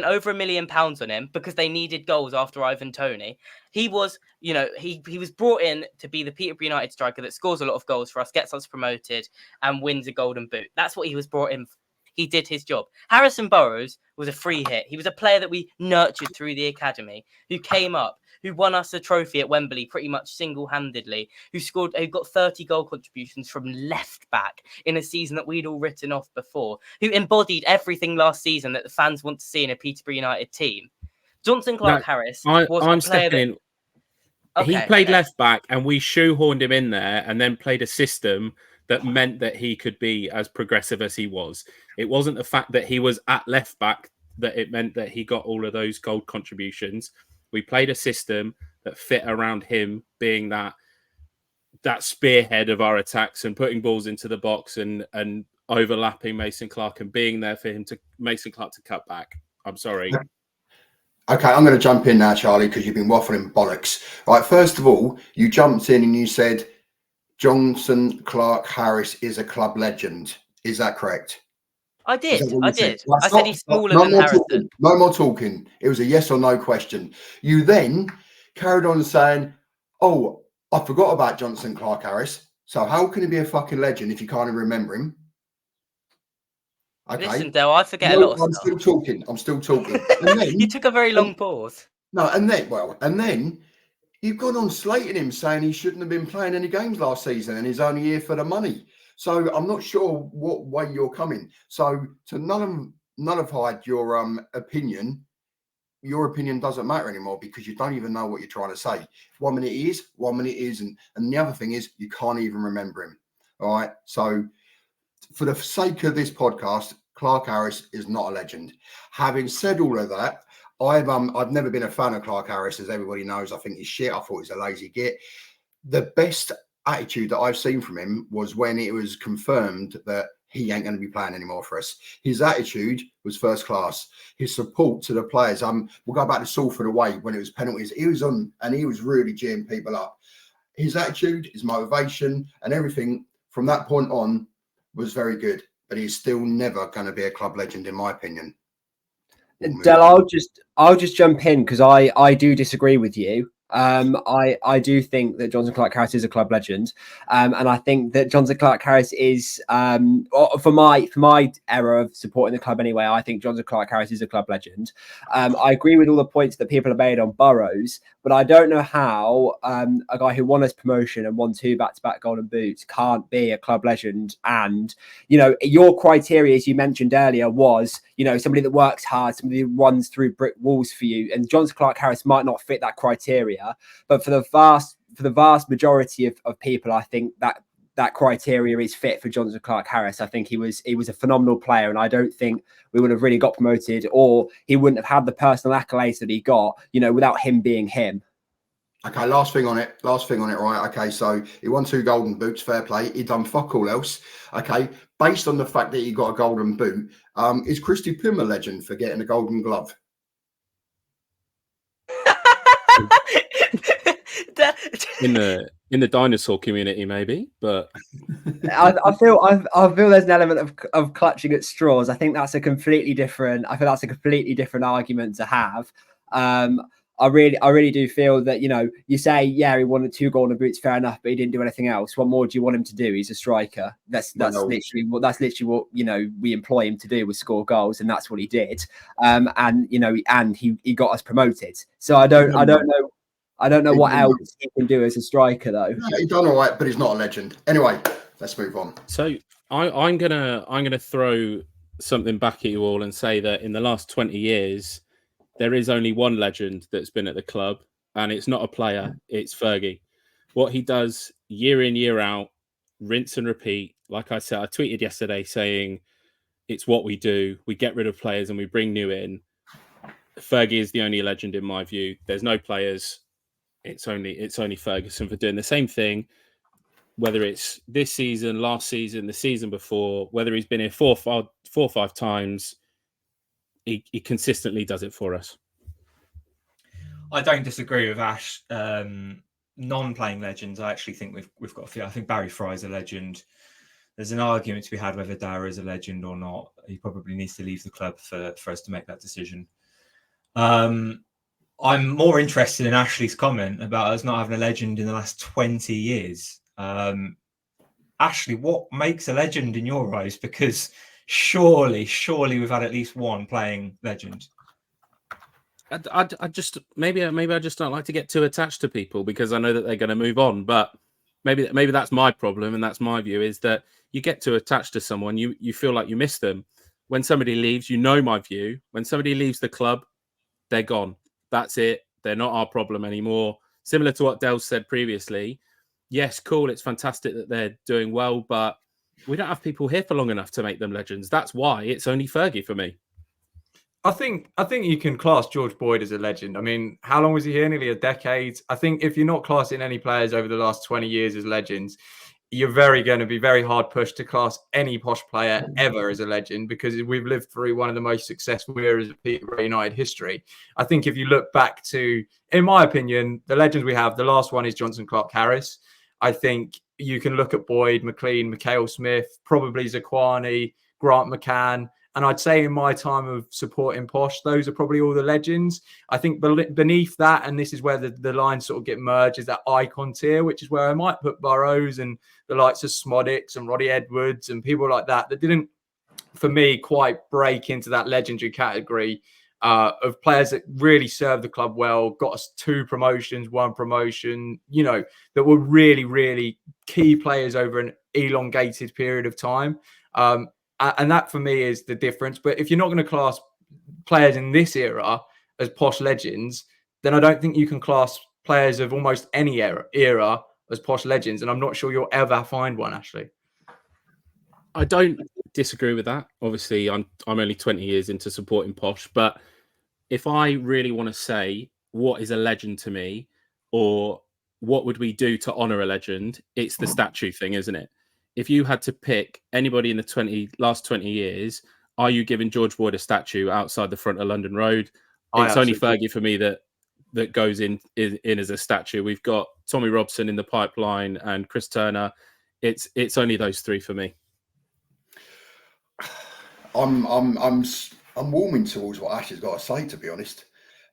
over £1 million on him because they needed goals after Ivan Toney. He was, he was brought in to be the Peterborough United striker that scores a lot of goals for us, gets us promoted, and wins a golden boot. That's what he was brought in for. He did his job. Harrison Burrows was a free hit. He was a player that we nurtured through the academy, who came up, who won us a trophy at Wembley pretty much single-handedly, who got 30 goal contributions from left back in a season that we'd all written off before, who embodied everything last season that the fans want to see in a Peterborough United team. Johnson Clark Harris was a player that...
He played left back and we shoehorned him in there and then played a system that meant that he could be as progressive as he was. It wasn't the fact that he was at left back that it meant that he got all of those goal contributions. We played a system that fit around him being that spearhead of our attacks and putting balls into the box and overlapping Mason Clark and being there for Mason Clark to cut back. I'm sorry.
Okay, I'm going to jump in now, Charlie, because you've been waffling bollocks. Right, first of all, you jumped in and you said Johnson Clark Harris is a club legend. Is that correct?
I did.
I
said he's smaller than Harrison.
No more talking. It was a yes or no question. You then carried on saying, oh, I forgot about Johnson Clark Harris. So how can he be a fucking legend if you can't even remember him? Okay.
Listen, Dale, I forget a lot of
stuff. I'm still talking. And then,
you took a very long pause.
No, and then you've gone on slating him, saying he shouldn't have been playing any games last season and he's only here for the money. So I'm not sure what way you're coming. So to nullify your opinion, your opinion doesn't matter anymore because you don't even know what you're trying to say. 1 minute he is, 1 minute he isn't. And the other thing is you can't even remember him. All right. So for the sake of this podcast, Clark Harris is not a legend. Having said all of that, I've never been a fan of Clark Harris, as everybody knows. I think he's shit. I thought he's a lazy git. The best attitude that I've seen from him was when it was confirmed that he ain't going to be playing anymore for us. His attitude was first class. His support to the players. We'll go back to Salford away when it was penalties. He was on and he was really geeing people up. His attitude, his motivation, and everything from that point on was very good. But he's still never going to be a club legend, in my opinion.
Del, I'll just jump in because I do disagree with you. I do think that Johnson Clark Harris is a club legend, and I think that Johnson Clark Harris is for my era of supporting the club anyway. I think Johnson Clark Harris is a club legend. I agree with all the points that people have made on Burrows, but I don't know how a guy who won us promotion and won 2 back-to-back golden boots can't be a club legend. And your criteria, as you mentioned earlier, was somebody that works hard, somebody who runs through brick walls for you. And Johnson Clark Harris might not fit that criteria, but for the vast majority of people, I think that criteria is fit for Johnson Clark Harris. I think he was a phenomenal player, and I don't think we would have really got promoted, or he wouldn't have had the personal accolades that he got, without him being him.
Okay, last thing on it, right? Okay, so he won 2 golden boots, fair play. He done fuck all else. Okay, based on the fact that he got a golden boot, is Christy Pym a legend for getting a golden glove?
in the dinosaur community, maybe, but
I feel there's an element of clutching at straws. I think that's a completely different argument to have. I really do feel that, you know, you say, yeah, he won 2 golden boots, fair enough, but he didn't do anything else. What more do you want him to do? He's a striker. That's literally what, you know, we employ him to do, was score goals, and that's what he did. And you know, and he got us promoted. So I don't know what else he can do as a striker, though.
No, he's done all right, but he's not a legend. Anyway, let's move on.
So I'm gonna throw something back at you all and say that in the last 20 years, there is only one legend that's been at the club, and it's not a player, it's Fergie. What he does year in, year out, rinse and repeat. Like I said, I tweeted yesterday saying it's what we do. We get rid of players and we bring new in. Fergie is the only legend in my view. There's no players. It's only Ferguson for doing the same thing, whether it's this season, last season, the season before, whether he's been here four or five times. He consistently does it for us.
I don't disagree with Ash. Non-playing legends, I actually think we've got a few. I think Barry Fry's a legend. There's an argument to be had whether Dara is a legend or not. He probably needs to leave the club for us to make that decision. I'm more interested in Ashley's comment about us not having a legend in the last 20 years. Ashley, what makes a legend in your eyes? Because surely we've had at least one playing legend.
I just maybe I just don't like to get too attached to people because I know that they're going to move on. But maybe that's my problem, and that's my view, is that you get too attached to someone, you feel like you miss them. When somebody leaves, you know my view. When somebody leaves the club, they're gone. That's it. They're not our problem anymore. Similar to what Del said previously. Yes, cool. It's fantastic that they're doing well, but we don't have people here for long enough to make them legends. That's why it's only Fergie for me.
I think you can class George Boyd as a legend. I mean, how long was he here? Nearly a decade. I think if you're not classing any players over the last 20 years as legends, you're going to be very hard pushed to class any Posh player ever as a legend, because we've lived through one of the most successful eras of Peterborough United history. I think if you look back to, in my opinion, the legends we have, the last one is Johnson Clark Harris. I think you can look at Boyd, McLean, Mikhail Smith, probably Zaquani, Grant McCann. And I'd say in my time of supporting Posh, those are probably all the legends. I think beneath that, and this is where the lines sort of get merged, is that icon tier, which is where I might put Burrows and the likes of Smodics and Roddy Edwards and people like that didn't, for me, quite break into that legendary category of players that really served the club well, got us 2 promotions, 1 promotion, you know, that were really, really key players over an elongated period of time. And that for me is the difference. But if you're not going to class players in this era as Posh legends, then I don't think you can class players of almost any era as Posh legends. And I'm not sure you'll ever find one, Ashley.
I don't disagree with that. Obviously, I'm only 20 years into supporting Posh. But if I really want to say what is a legend to me, or what would we do to honour a legend, it's the statue thing, isn't it? If you had to pick anybody in the last 20 years, are you giving George Boyd a statue outside the front of London Road? It's only Fergie for me that goes in as a statue. We've got Tommy Robson in the pipeline and Chris Turner. It's only those 3 for me.
I'm warming towards what Ash has got to say, to be honest.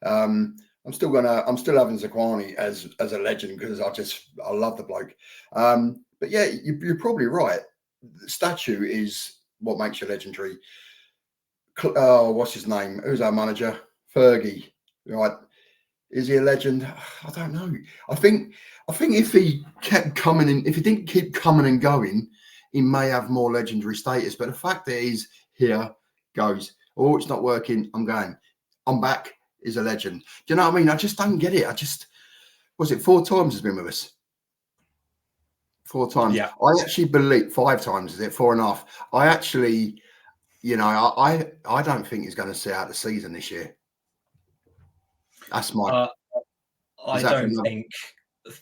I'm still having Zaquani as a legend because I love the bloke. But yeah, you're probably right. The statue is what makes you legendary. What's his name? Who's our manager? Fergie, right? Is he a legend? I don't know. I think if he kept coming in, if he didn't keep coming and going, he may have more legendary status. But the fact that he's here, goes, oh, it's not working, I'm going, I'm back, is a legend. Do you know what I mean? I just don't get it. Was it 4 times he's been with us? 4 times.
Yeah.
I actually believe 5 times. Is it 4.5? I actually, I don't think he's going to see out the season this year. That's my.
I don't think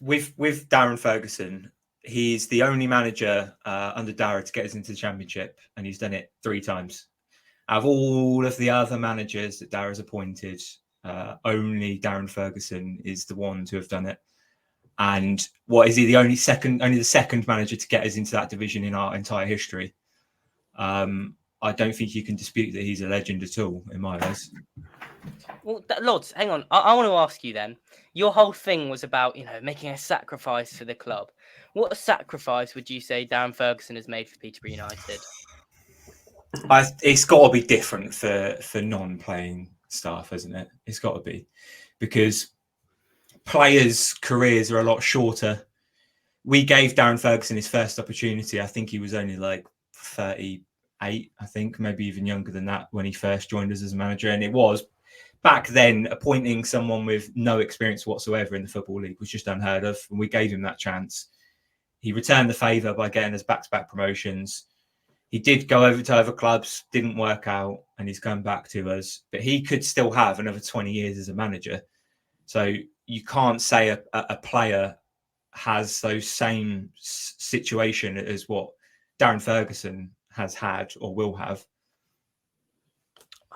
with Darren Ferguson, he's the only manager under Darren to get us into the Championship, and he's done it 3 times. Out of all of the other managers that Darren's appointed, only Darren Ferguson is the one to have done it. And what is he? Only the second manager to get us into that division in our entire history. I don't think you can dispute that he's a legend at all in my eyes.
Well, Lods, hang on. I want to ask you then. Your whole thing was about, making a sacrifice for the club. What sacrifice would you say Darren Ferguson has made for Peterborough United?
It's got to be different for non-playing staff, isn't it? It's got to be, because players' careers are a lot shorter. We gave Darren Ferguson his first opportunity. I think he was only like 38, I think, maybe even younger than that when he first joined us as a manager. And it was back then, appointing someone with no experience whatsoever in the Football League was just unheard of. And we gave him that chance. He returned the favour by getting us back-to-back promotions. He did go over to other clubs, didn't work out, and he's come back to us. But he could still have another 20 years as a manager. So you can't say a player has those same situation as what Darren Ferguson has had or will have.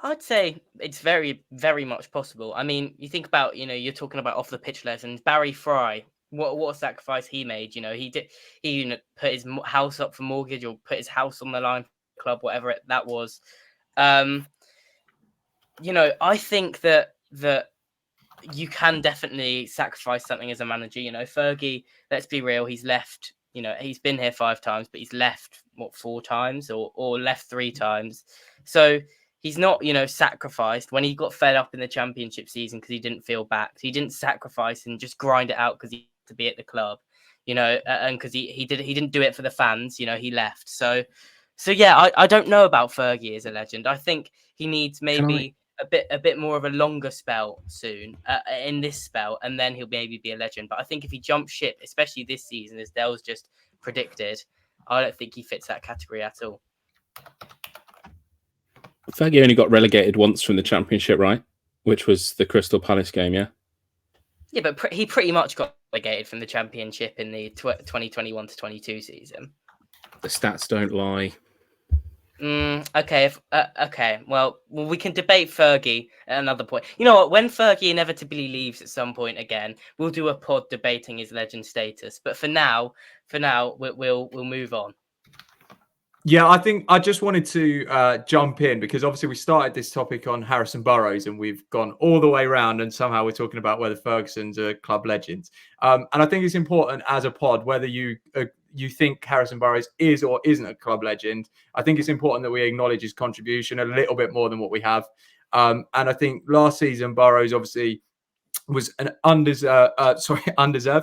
I'd say it's very, very much possible. I mean, you think about, you're talking about off the pitch lessons. Barry Fry, what a sacrifice he made. He put his house up for mortgage or put his house on the line for the club, whatever that was. I think that you can definitely sacrifice something as a manager. Fergie, let's be real, he's left. He's been here 5 times, but he's left 4 times or left 3 times. So he's not, sacrificed when he got fed up in the championship season because he didn't feel backed. He didn't sacrifice and just grind it out because he had to be at the club, and because he didn't do it for the fans. He left. So yeah, I don't know about Fergie as a legend. I think he needs maybe a bit more of a longer spell soon in this spell, and then he'll maybe be a legend. But I think if he jumps ship, especially this season, as Dell's just predicted, I don't think he fits that category at all.
Fergie only got relegated once from the Championship, right? Which was the Crystal Palace game, yeah?
Yeah, but he pretty much got relegated from the Championship in the 2021 to 22 season.
The stats don't lie.
Okay. Okay. Well, we can debate Fergie at another point. You know what? When Fergie inevitably leaves at some point again, we'll do a pod debating his legend status. But for now, we'll move on.
Yeah, I think I just wanted to jump in because obviously we started this topic on Harrison Burrows and we've gone all the way around and somehow we're talking about whether Ferguson's a club legend. And I think it's important as a pod, whether you think Harrison Burrows is or isn't a club legend, I think it's important that we acknowledge his contribution a little bit more than what we have. And I think last season, Burrows obviously was an undeserved,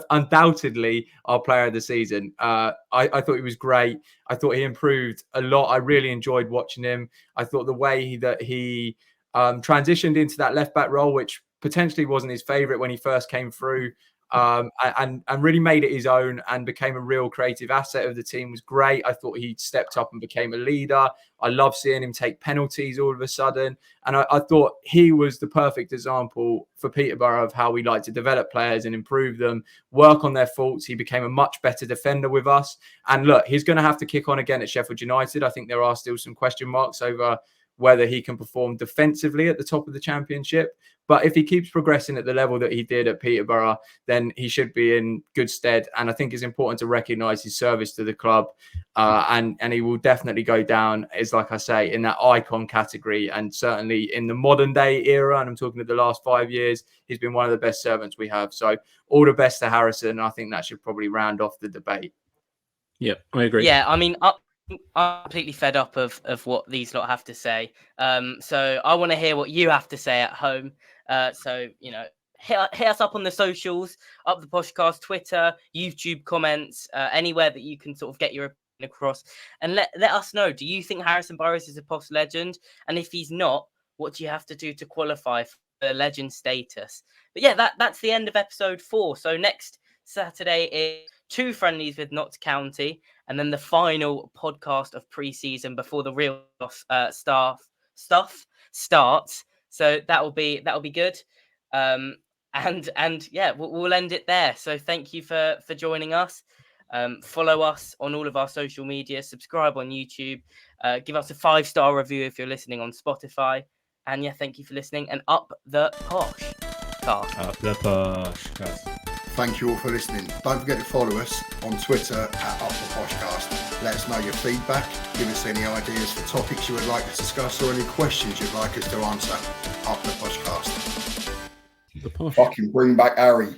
undoubtedly our player of the season. I thought he was great. I thought he improved a lot. I really enjoyed watching him. I thought the way that he transitioned into that left back role, which potentially wasn't his favourite when he first came through, and really made it his own and became a real creative asset of the team was great. I thought he stepped up and became a leader. I love seeing him take penalties all of a sudden. And I thought he was the perfect example for Peterborough of how we like to develop players and improve them, work on their faults. He became a much better defender with us. And look, he's going to have to kick on again at Sheffield United. I think there are still some question marks over whether he can perform defensively at the top of the Championship. But if he keeps progressing at the level that he did at Peterborough, then he should be in good stead. And I think it's important to recognise his service to the club. And he will definitely go down, as like I say, in that icon category. And certainly in the modern day era, and I'm talking of the last 5 years, he's been one of the best servants we have. So all the best to Harrison. I think that should probably round off the debate.
Yeah, I agree.
Yeah, I mean, I'm completely fed up of what these lot have to say. So I want to hear what you have to say at home. So, hit us up on the socials, Up The Poshcast, Twitter, YouTube comments, anywhere that you can sort of get your opinion across. And let us know, do you think Harrison Burrows is a Posh legend? And if he's not, what do you have to do to qualify for the legend status? But yeah, that's the end of episode 4. So next Saturday is 2 friendlies with Notts County, and then the final podcast of pre-season before the real stuff starts. So that'll be good. And yeah, we'll end it there. So thank you for joining us. Follow us on all of our social media. Subscribe on YouTube. Give us a 5-star review if you're listening on Spotify. And yeah, thank you for listening. And Up The Poshcast.
Up The Poshcast.
Thank you all for listening. Don't forget to follow us on Twitter at Up The Poshcast. Let us know your feedback. Give us any ideas for topics you would like to discuss or any questions you'd like us to answer. Up the Poshcast.
The Posh.
Fucking bring back Harry.